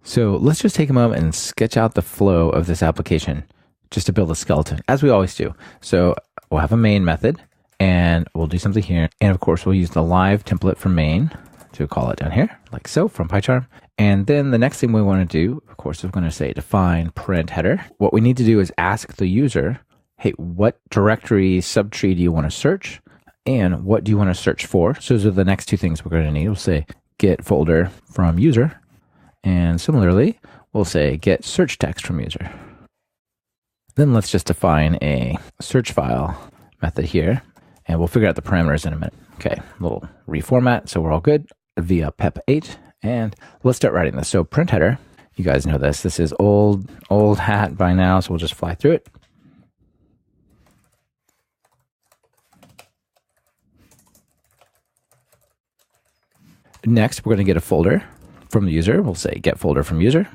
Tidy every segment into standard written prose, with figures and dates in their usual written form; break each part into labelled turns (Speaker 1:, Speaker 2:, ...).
Speaker 1: So let's just take a moment and sketch out the flow of this application just to build a skeleton, as we always do. So we'll have a main method, and we'll do something here. And of course, we'll use the live template from main to call it down here, like so, from PyCharm. And then the next thing we want to do, of course, is going to say define print header. What we need to do is ask the user, hey, what directory subtree do you want to search? And what do you want to search for? So those are the next two things we're going to need. We'll say get folder from user. And similarly, we'll say get search text from user. Then let's just define a search file method here, and we'll figure out the parameters in a minute. Okay, a little reformat, so we're all good via pep8, and let's start writing this. So print header, you guys know this. This is old hat by now, so we'll just fly through it. Next, we're going to get a folder from the user. We'll say get folder from user.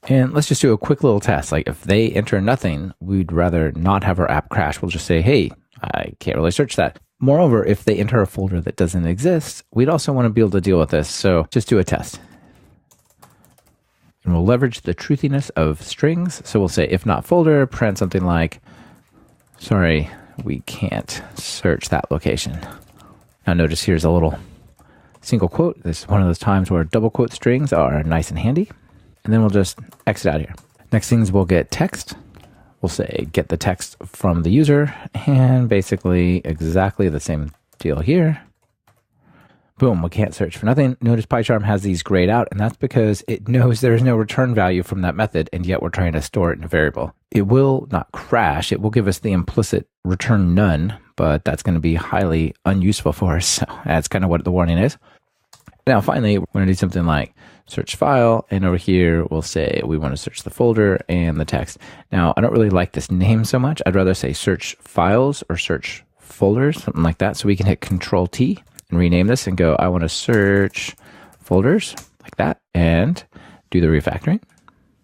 Speaker 1: And let's just do a quick little test. Like if they enter nothing, we'd rather not have our app crash. We'll just say, hey, I can't really search that. Moreover, if they enter a folder that doesn't exist, we'd also want to be able to deal with this. So just do a test. And we'll leverage the truthiness of strings. So we'll say if not folder, print something like, sorry, we can't search that location. Now notice here's a little single quote. This is one of those times where double quote strings are nice and handy. And then we'll just exit out here. Next things, we'll get text. We'll say get the text from the user, and basically exactly the same deal here. Boom, we can't search for nothing. Notice PyCharm has these grayed out, and that's because it knows there's no return value from that method, and yet we're trying to store it in a variable. It will not crash. It will give us the implicit return none, but that's going to be highly unuseful for us. So that's kind of what the warning is. Now, finally, we're going to do something like search file, and over here, we'll say we want to search the folder and the text. Now, I don't really like this name so much. I'd rather say search files or search folders, something like that. So we can hit Control T and rename this and go, I want to search folders like that, and do the refactoring.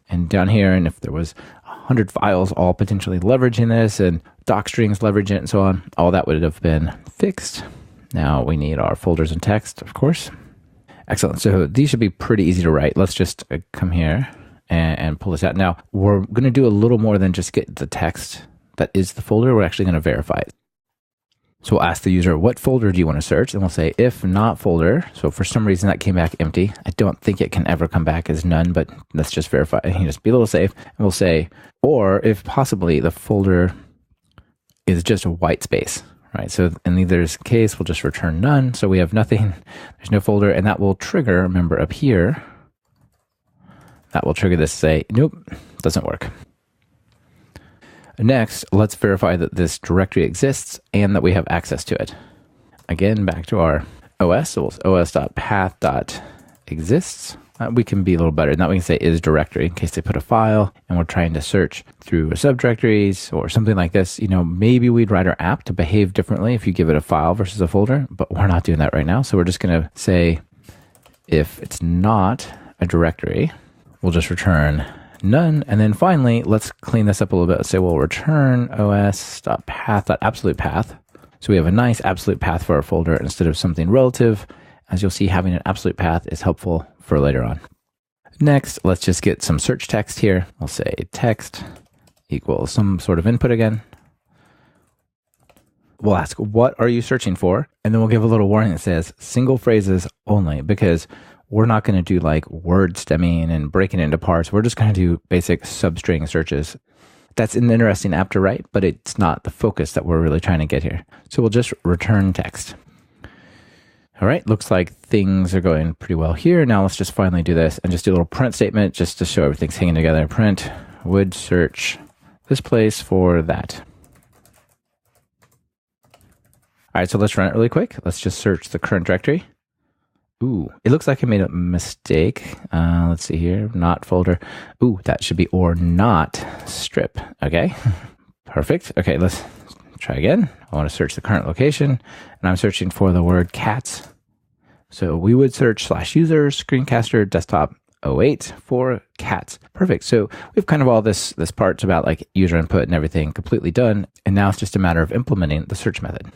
Speaker 1: And down here, and if there was 100 files all potentially leveraging this and doc strings leveraging it and so on, all that would have been fixed. Now we need our folders and text, of course. Excellent. So these should be pretty easy to write. Let's just come here and pull this out. Now, we're going to do a little more than just get the text that is the folder. We're actually going to verify it. So we'll ask the user, what folder do you want to search? And we'll say, if not folder. So for some reason that came back empty. I don't think it can ever come back as none, but let's just verify. You just be a little safe. And we'll say, or if possibly the folder is just a white space. Right, so in either case, we'll just return none. So we have nothing, there's no folder, and that will trigger, remember up here, that will trigger this to say, nope, doesn't work. Next, let's verify that this directory exists and that we have access to it. Again, back to our OS, so os.path.exists. We can be a little better. Now we can say is directory in case they put a file and we're trying to search through subdirectories or something like this. You know, maybe we'd write our app to behave differently if you give it a file versus a folder, but we're not doing that right now. So we're just going to say if it's not a directory, we'll just return none. And then finally, let's clean this up a little bit. Let's say we'll return os.path.absolute path. So we have a nice absolute path for our folder instead of something relative. As you'll see, having an absolute path is helpful for later on. Next, let's just get some search text here. We'll say text equals some sort of input again. We'll ask, what are you searching for? And then we'll give a little warning that says single phrases only, because we're not going to do like word stemming and breaking it into parts. We're just going to do basic substring searches. That's an interesting app to write, but it's not the focus that we're really trying to get here. So we'll just return text. All right, looks like things are going pretty well here. Now let's just finally do this and just do a little print statement just to show everything's hanging together. Print would search this place for that. All right, so let's run it really quick. Let's just search the current directory. Ooh, it looks like I made a mistake. Let's see here, not folder. Ooh, that should be or not strip. Okay, perfect. Okay, let's try again. I want to search the current location, and I'm searching for the word cats. So we would search /user screencaster desktop 08 for cats. Perfect. So we have kind of all this parts about like user input and everything completely done. And now it's just a matter of implementing the search method.